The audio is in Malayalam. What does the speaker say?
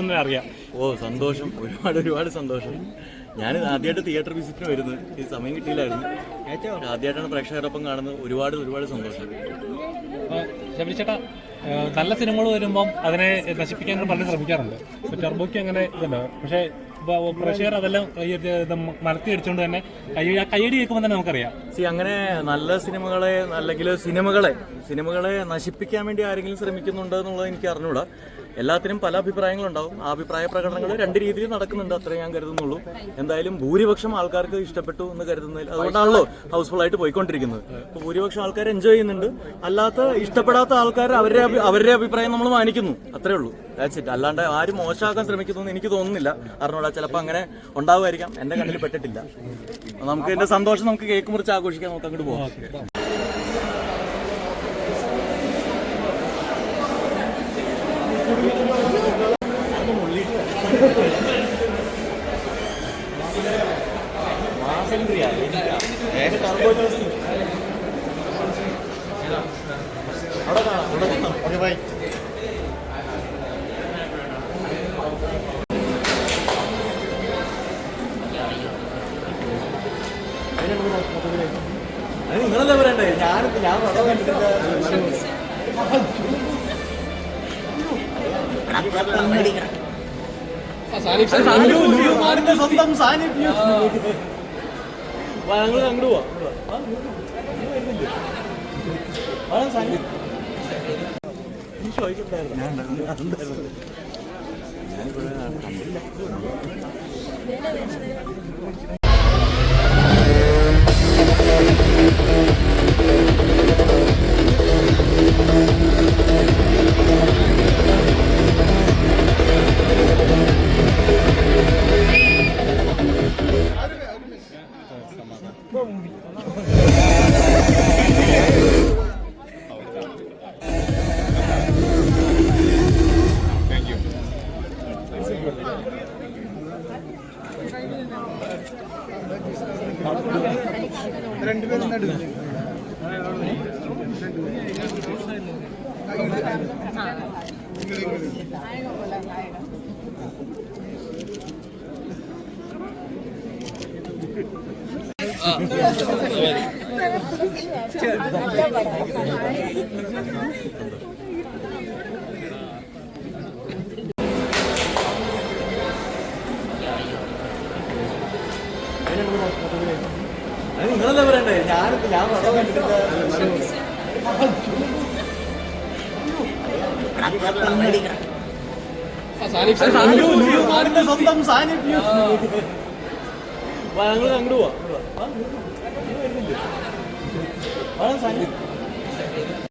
അറിയാം. സന്തോഷം, ഒരുപാട് സന്തോഷം. ഞാൻ ആദ്യമായിട്ട് തിയേറ്റർ വിസിറ്റിന് വരുന്നത്, ഈ സമയം കിട്ടിയില്ലായിരുന്നു. ആദ്യമായിട്ടാണ് പ്രേക്ഷകരൊപ്പം കാണുന്നത്. ഒരുപാട് സന്തോഷം. ശബരിച്ചേട്ടാ, നല്ല സിനിമകൾ വരുമ്പം അതിനെ നശിപ്പിക്കാൻ പലരും ശ്രമിക്കാറുണ്ട്. ടെർബോയ്ക്ക് അങ്ങനെ ഇതുണ്ട്. പക്ഷേ പ്രേക്ഷകർ അതെല്ലാം മലത്തി അടിച്ചുകൊണ്ട് തന്നെ കയ്യടി കേൾക്കുമ്പോൾ തന്നെ നമുക്കറിയാം. അങ്ങനെ നല്ല സിനിമകളെ അല്ലെങ്കിൽ സിനിമകളെ നശിപ്പിക്കാൻ വേണ്ടി ആരെങ്കിലും ശ്രമിക്കുന്നുണ്ടോ എന്നുള്ളത് എനിക്ക് അറിഞ്ഞൂടാ. എല്ലാത്തിനും പല അഭിപ്രായങ്ങളുണ്ടാവും. ആ അഭിപ്രായ പ്രകടനങ്ങൾ രണ്ട് രീതിയിൽ നടക്കുന്നുണ്ട്, അത്രേ ഞാൻ കരുതുന്നുള്ളൂ. എന്തായാലും ഭൂരിപക്ഷം ആൾക്കാർക്ക് ഇഷ്ടപ്പെട്ടു എന്ന് കരുതുന്നതിൽ അതുകൊണ്ടാണല്ലോ ഹൗസ്ഫുൾ ആയിട്ട് പോയിക്കൊണ്ടിരിക്കുന്നത്. അപ്പോൾ ഭൂരിപക്ഷം ആൾക്കാർ എൻജോയ് ചെയ്യുന്നുണ്ട്. അല്ലാത്ത ഇഷ്ടപ്പെടാത്ത ആൾക്കാർ അവരുടെ അഭിപ്രായം നമ്മൾ മാനിക്കുന്നു, അത്രേ ഉള്ളൂ. That's it. അല്ലാണ്ട് ആരും മോശമാക്കാൻ ശ്രമിക്കുന്നു എന്ന് എനിക്ക് തോന്നുന്നില്ല. അറിഞ്ഞൂടാ, ചിലപ്പോൾ അങ്ങനെ ഉണ്ടാവുമായിരിക്കാം. എന്റെ കണ്ണിൽ പെട്ടിട്ടില്ല. നമുക്ക് എന്റെ സന്തോഷം നമുക്ക് കേക്ക് മുറിച്ച് ആഘോഷിക്കാൻ നമുക്ക് അങ്ങോട്ട് പോകാം. നിങ്ങളെന്താ പറയണ്ടേ? ഞാൻ സ്വന്തം സാന്നിധ്യം ഞങ്ങൾ അങ്ങോട്ട് പോവാം. നിങ്ങളെന്താ പറയണ്ടേ? ഞാൻ സ്വന്തം സാന്നിധ്യം ഞങ്ങൾ അങ്ങോട്ട് പോവാം.